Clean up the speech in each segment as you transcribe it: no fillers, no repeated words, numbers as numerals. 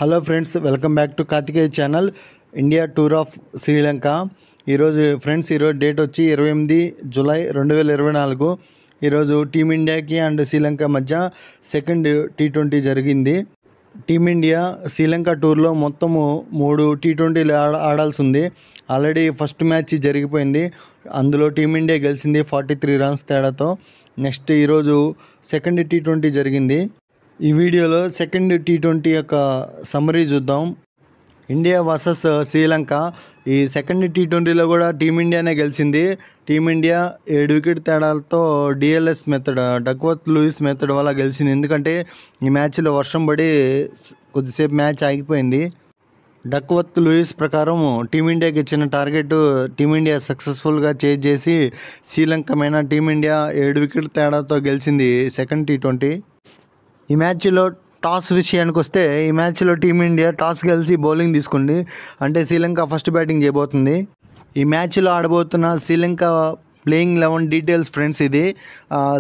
Hello friends, welcome back to Karthikeya channel. India tour of Sri Lanka. ఈరోజు date వచ్చి 28 July 2024. ఈరోజు టీమిండియాకి and Sri Lanka మధ్య సెకండ్ T20 జరిగింది. టీమిండియా శ్రీలంక టూర్లో మొత్తము 3 T20లు ఆడాల్సి ఉంది. ఆల్రెడీ ఫస్ట్ మ్యాచ్ జరిగిపోయింది. అందులో టీమిండియా గెలిచింది 43 రన్స్ తేడాతో. నెక్స్ట్ ఈరోజు సెకండ్ T20 జరిగింది. ఈ వీడియోలో సెకండ్ T20 యొక్క సమ్మరీ చూద్దాం. India versus Sri Lanka. ఈ సెకండ్ T20లో కూడా టీమిండియానే గెలిచింది. టీమిండియా 7 వికెట్ తేడాలతో DLS method, Duckworth Lewis method వల్ల గెలిచింది. ఎందుకంటే ఈ మ్యాచ్లో వర్షం పడి కొద్దిసేపు మ్యాచ్ ఆగిపోయింది. డక్వర్త్ లూయిస్ ప్రకారం టీమిండియాకి ఇచ్చిన టార్గెట్ టీమిండియా సక్సెస్ఫుల్గా చేజ్ చేసి శ్రీలంక మీద టీమిండియా 7 వికెట్ తేడాతో గెలిచింది సెకండ్ T20. ఈ మ్యాచ్లో టాస్ విషయానికి వస్తే, ఈ మ్యాచ్లో టీమిండియా టాస్ గెలిచి బౌలింగ్ తీసుకుంది. అంటే శ్రీలంక ఫస్ట్ బ్యాటింగ్ చేయబోతుంది. ఈ మ్యాచ్లో ఆడబోతున్న శ్రీలంక ప్లేయింగ్ 11 డీటెయిల్స్ ఫ్రెండ్స్. ఇది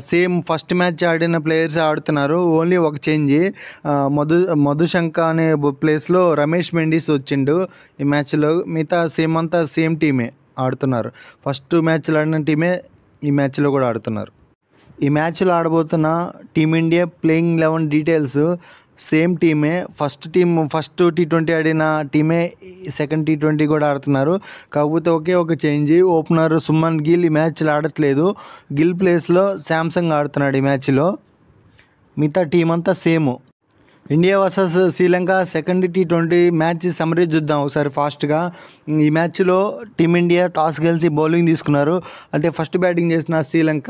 సేమ్ ఫస్ట్ మ్యాచ్ ఆడిన ప్లేయర్స్ ఆడుతున్నారు. ఓన్లీ ఒక చేంజ్, మధుశంక అనే ప్లేస్లో రమేష్ మెండిస్ వచ్చిండు ఈ మ్యాచ్లో. మిగతా సేమ్ టీమే ఆడుతున్నారు. ఫస్ట్ మ్యాచ్లో ఆడిన టీమే ఈ మ్యాచ్లో కూడా ఆడుతున్నారు. ఈ మ్యాచ్లో ఆడబోతున్న టీమిండియా ప్లేయింగ్ 11 డీటెయిల్స్ సేమ్ టీమే. ఫస్ట్ T20 ఆడిన టీమే సెకండ్ T20 కూడా ఆడుతున్నారు. కాకపోతే ఒకే ఒక చేంజ్, ఓపెనర్ సుమన్ గిల్ ఈ మ్యాచ్లో ఆడట్లేదు. గిల్ ప్లేస్లో శాంసంగ్ ఆడుతున్నాడు ఈ మ్యాచ్లో. మిగతా టీం అంతా same. India versus Sri Lanka second T20 match summary చూద్దాం ఒకసారి ఫాస్ట్గా. ఈ మ్యాచ్లో టీమిండియా టాస్ గెలిచి బౌలింగ్ తీసుకున్నారు. అంటే ఫస్ట్ బ్యాటింగ్ చేసిన శ్రీలంక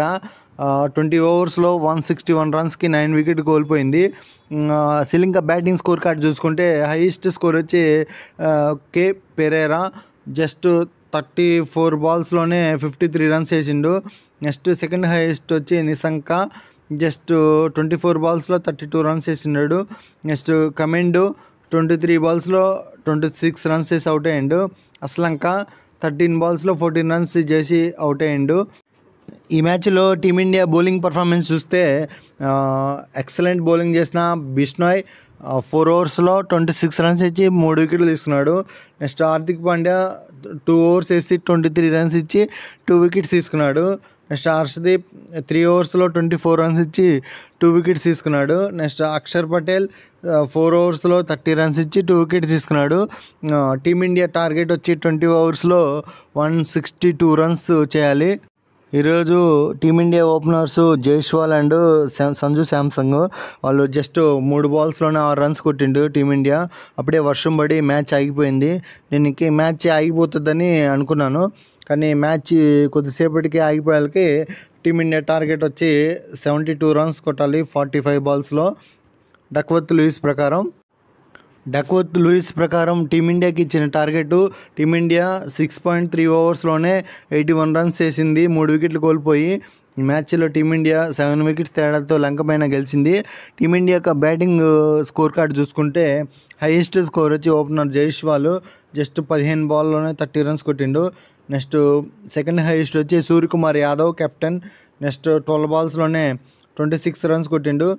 20 ఓవర్స్లో 161 రన్స్కి 9 వికెట్ కోల్పోయింది. శ్రీలంక బ్యాటింగ్ స్కోర్ కార్డ్ చూసుకుంటే హైయెస్ట్ స్కోర్ వచ్చి కే పెరేరా జస్ట్ 34 బాల్స్లోనే 53 రన్స్ వేసిండు. నెక్స్ట్ సెకండ్ హైయెస్ట్ వచ్చి నిశంక జస్ట్ 24 బాల్స్లో 32 రన్స్ వేసినాడు. నెక్స్ట్ కమెండు 23 బాల్స్లో 26 రన్స్ వేసి అవుట్ అయ్యిండు. అస్లంక 13 బాల్స్లో 14 రన్స్ చేసి అవుట్ అయ్యిండు. ఈ మ్యాచ్లో టీమిండియా బౌలింగ్ పర్ఫార్మెన్స్ చూస్తే ఎక్సలెంట్ బౌలింగ్ చేసిన బిష్నాయ్ 4 ఓవర్స్లో 26 రన్స్ ఇచ్చి 3 వికెట్లు తీసుకున్నాడు. నెక్స్ట్ హార్దిక్ పాండ్యా 2 ఓవర్స్ వేసి 23 రన్స్ ఇచ్చి 2 వికెట్స్ తీసుకున్నాడు. నెక్స్ట్ హర్షదీప్ 3 ఓవర్స్లో 24 రన్స్ ఇచ్చి 2 వికెట్స్ తీసుకున్నాడు. నెక్స్ట్ అక్షర్ పటేల్ 4 ఓవర్స్లో 30 రన్స్ ఇచ్చి 2 వికెట్స్ తీసుకున్నాడు. టీమిండియా టార్గెట్ వచ్చి 20 ఓవర్స్లో 162 రన్స్ చేయాలి. ఈరోజు team India openers Jaiswal and Sanju Samsung. వాళ్ళు జస్ట్ 3 బాల్స్లోనే 6 రన్స్ కొట్టిండు టీమిండియా. అప్పుడే వర్షం పడి మ్యాచ్ ఆగిపోయింది. నేను ఇంక మ్యాచ్ ఆగిపోతుందని అనుకున్నాను, కానీ మ్యాచ్ కొద్దిసేపటికి ఆగిపోయాలకి టీమిండియా టార్గెట్ వచ్చి 72 రన్స్ కొట్టాలి 45 బాల్స్లో. డక్వర్త్ లూయిస్ ప్రకారం టీమిండియాకి ఇచ్చిన టార్గెట్, టీమిండియా 6.3 ఓవర్స్లోనే 81 రన్స్ వేసింది, 3 వికెట్లు కోల్పోయి. ఈ మ్యాచ్లో టీమిండియా 7 వికెట్స్ తేడాతో లంక పైన గెలిచింది. టీమిండియా యొక్క బ్యాటింగ్ స్కోర్ కార్డ్ చూసుకుంటే హైయెస్ట్ స్కోర్ వచ్చి ఓపెనర్ జైస్వాల్ జస్ట్ 15 బాల్లోనే 30 రన్స్ కొట్టిండు. నెక్స్ట్ సెకండ్ హైయెస్ట్ వచ్చి సూర్యకుమార్ యాదవ్ కెప్టెన్. నెక్స్ట్ 12 బాల్స్లోనే 26 రన్స్ కొట్టిండు.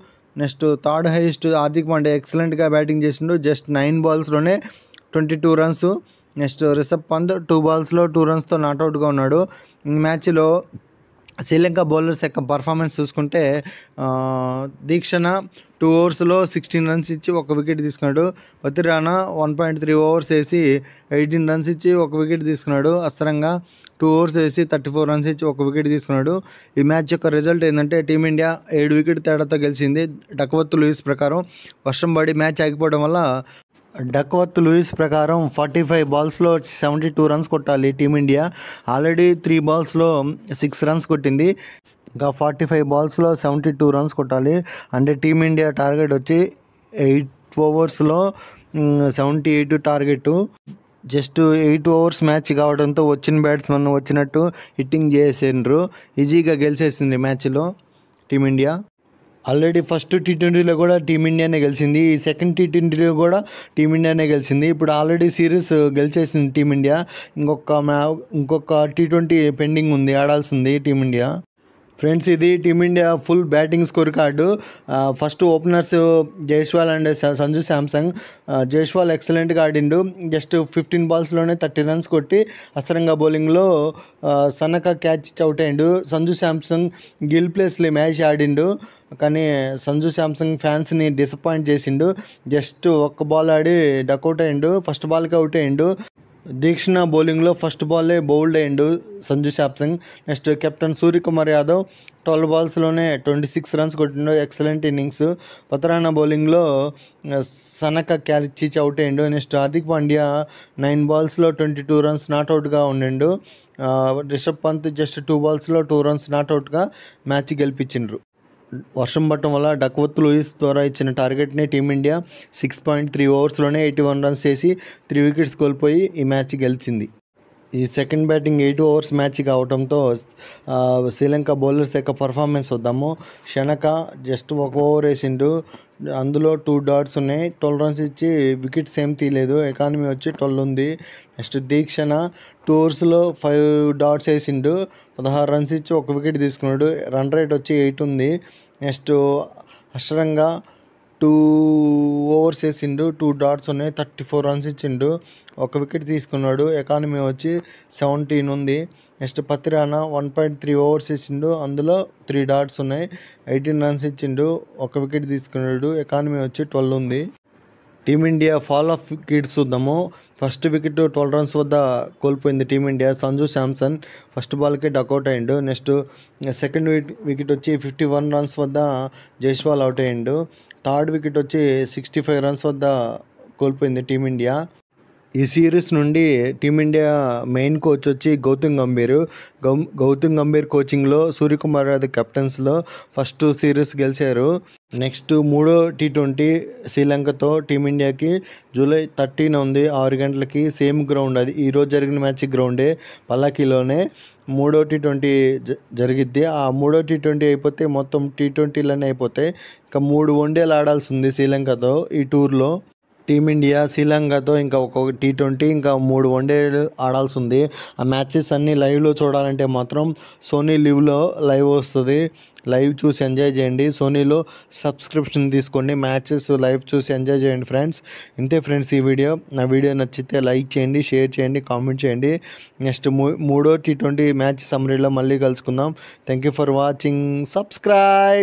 Next third highest Hardik Pandya ఎక్సలెంట్గా బ్యాటింగ్ చేసిండు, జస్ట్ 9 బాల్స్లోనే 22 రన్స్. నెక్స్ట్ రిషబ్ పంత్ 2 బాల్స్లో 2 రన్స్తో నాట్అవుట్గా ఉన్నాడు. ఈ మ్యాచ్లో శ్రీలంక బౌలర్స్ యొక్క పర్ఫార్మెన్స్ చూసుకుంటే దీక్షణ 2 ఓవర్స్లో 16 రన్స్ ఇచ్చి 1 వికెట్ తీసుకున్నాడు. పతిరానా 1.3 ఓవర్స్ వేసి 18 రన్స్ ఇచ్చి 1 వికెట్ తీసుకున్నాడు. అస్తంగా 2 ఓవర్స్ వేసి 34 రన్స్ ఇచ్చి 1 వికెట్ తీసుకున్నాడు. ఈ మ్యాచ్ యొక్క రిజల్ట్ ఏంటంటే టీమిండియా 7 వికెట్ తేడాతో గెలిచింది. డక్వర్త్ లూయిస్ ప్రకారం వర్షం పడి మ్యాచ్ ఆగిపోవడం వల్ల డక్వర్త్ లూయిస్ ప్రకారం 45 బాల్స్లో 72 రన్స్ కొట్టాలి టీమిండియా. ఆల్రెడీ 3 బాల్స్లో 6 రన్స్ కొట్టింది. ఇంకా 45 బాల్స్లో 72 రన్స్ కొట్టాలి. అంటే టీమిండియా టార్గెట్ వచ్చి 8 ఓవర్స్లో 78 టార్గెట్. జస్ట్ 8 ఓవర్స్ మ్యాచ్ కావడంతో వచ్చిన బ్యాట్స్మెన్ వచ్చినట్టు హిట్టింగ్ చేసిండ్రు. ఈజీగా గెలిచేసింది మ్యాచ్లో టీమిండియా. ఆల్రెడీ ఫస్ట్ T20లో కూడా టీమిండియానే గెలిచింది. ఈ సెకండ్ T20లో కూడా టీమిండియానే గెలిచింది. ఇప్పుడు ఆల్రెడీ సిరీస్ గెలిచేసింది టీమిండియా. ఇంకొక T20 పెండింగ్ ఉంది, ఆడాల్సింది టీమిండియా. ఫ్రెండ్స్ ఇది team India full batting score card. First openers Jaiswal and Sanju Samsung. Jaiswal ఎక్సలెంట్గా ఆడిండు. జస్ట్ 15 బాల్స్లోనే 30 రన్స్ కొట్టి అసరంగా బౌలింగ్లో సనక క్యాచ్ అవుట్ అయ్యిండు. సంజు శాంసంగ్ గిల్ ప్లేస్లో మ్యాచ్ ఆడిండు, కానీ సంజు శాంసంగ్ ఫ్యాన్స్ని డిసప్పాయింట్ చేసిండు. జస్ట్ ఒక్క బాల్ ఆడి డక్అవుట్ అయ్యిండు, ఫస్ట్ బాల్కి అవుట్ అయ్యిండు. దీక్షణ బౌలింగ్లో ఫస్ట్ బాలే బౌల్డ్ అయ్యిండు సంజు శాంసంగ్. నెక్స్ట్ కెప్టెన్ సూర్యకుమార్ యాదవ్ 12 బాల్స్లోనే 26 రన్స్ కొట్టిండు, ఎక్సలెంట్ ఇన్నింగ్స్. పతరానా బౌలింగ్లో సనక క్యాచ్ అవుట్ అయ్యిండు. నెక్స్ట్ హార్దిక్ పాండ్యా 9 బాల్స్లో 22 రన్స్ నాట్అవుట్గా ఉండిండు. రిషబ్ పంత్ జస్ట్ 2 బాల్స్లో 2 రన్స్ నాట్అవుట్గా మ్యాచ్ గెలిపించిండ్రు. వర్షం పడటం వల్ల డక్వర్త్ లూయిస్ ద్వారా ఇచ్చిన టార్గెట్ని టీమిండియా 6.3 ఓవర్స్లోనే 81 రన్స్ చేసి 3 వికెట్స్ కోల్పోయి ఈ మ్యాచ్ గెలిచింది. ఈ సెకండ్ బ్యాటింగ్ 8 ఓవర్స్ మ్యాచ్ కావడంతో శ్రీలంక బౌలర్స్ యొక్క పర్ఫార్మెన్స్ వద్దాము. షనక జస్ట్ 1 ఓవర్ వేసిండు, అందులో 2 డాట్స్ ఉన్నాయి. 12 రన్స్ ఇచ్చి వికెట్స్ ఏం తీయలేదు, ఎకానమీ వచ్చి 12 ఉంది. నెక్స్ట్ దీక్షణ 2 ఓవర్స్లో 5 డాట్స్ వేసిండు, 16 రన్స్ ఇచ్చి 1 వికెట్ తీసుకున్నాడు. రన్ రేట్ వచ్చి 8 ఉంది. నెక్స్ట్ అశ్రంగా 2 ఓవర్స్ వేసిండు, 2 డాట్స్ ఉన్నాయి, 34 రన్స్ ఇచ్చిండు, 1 వికెట్ తీసుకున్నాడు. ఎకానమీ వచ్చి 17 ఉంది. నెక్స్ట్ పతిరానా 1.3 ఓవర్స్ ఇచ్చిండు, అందులో 3 డాట్స్ ఉన్నాయి, 18 రన్స్ ఇచ్చిండు, 1 వికెట్ తీసుకున్నాడు. ఎకానమీ వచ్చి 12 ఉంది. టీమిండియా ఫాల్ ఆఫ్ వికెట్స్ చూద్దాము. ఫస్ట్ వికెట్ 12 రన్స్ వద్ద కోల్పోయింది టీమిండియా. సంజు శాంసన్ ఫస్ట్ బాల్కి డక్అవుట్ అయ్యిండు. నెక్స్ట్ సెకండ్ వికెట్ వచ్చి 51 రన్స్ వద్ద జైస్వాల్ అవుట్ అయ్యిండు. థర్డ్ వికెట్ వచ్చి 65 రన్స్ వద్ద కోల్పోయింది టీమిండియా. ఈ సిరీస్ నుండి టీమిండియా మెయిన్ కోచ్ వచ్చి గౌతమ్ గంభీర్ కోచింగ్లో సూర్యకుమార్ యాదవ్ కెప్టెన్స్లో ఫస్ట్ సిరీస్ గెలిచారు. నెక్స్ట్ 3వ T20 శ్రీలంకతో టీమిండియాకి జూలై 13 ఉంది, 6 గంటలకి సేమ్ గ్రౌండ్. అది ఈరోజు జరిగిన మ్యాచ్ గ్రౌండే, పల్లాకిలోనే 3వ T20 జరిగిద్ది. ఆ 3వ T20 అయిపోతే మొత్తం T20లనే అయిపోతాయి. ఇంకా 3 వన్డేలు ఆడాల్సి ఉంది శ్రీలంకతో ఈ టూర్లో. టీమిండియా శ్రీలంకతో ఇంకా ఒక్కొక్క T20 ఇంకా 3 వన్డేలు ఆడాల్సి ఉంది. ఆ మ్యాచెస్ అన్నీ లైవ్లో చూడాలంటే మాత్రం సోనీ లివ్లో లైవ్ వస్తుంది, లైవ్ చూసి ఎంజాయ్ చేయండి. సోనీలో సబ్స్క్రిప్షన్ తీసుకోండి, మ్యాచెస్ లైవ్ చూసి ఎంజాయ్ చేయండి ఫ్రెండ్స్. ఇంతే ఫ్రెండ్స్ ఈ వీడియో. నా వీడియో నచ్చితే లైక్ చేయండి, షేర్ చేయండి, కామెంట్ చేయండి. నెక్స్ట్ 3వ T20 మ్యాచ్ సమ్మరీలో మళ్ళీ కలుసుకుందాం. Thank you for watching. Subscribe.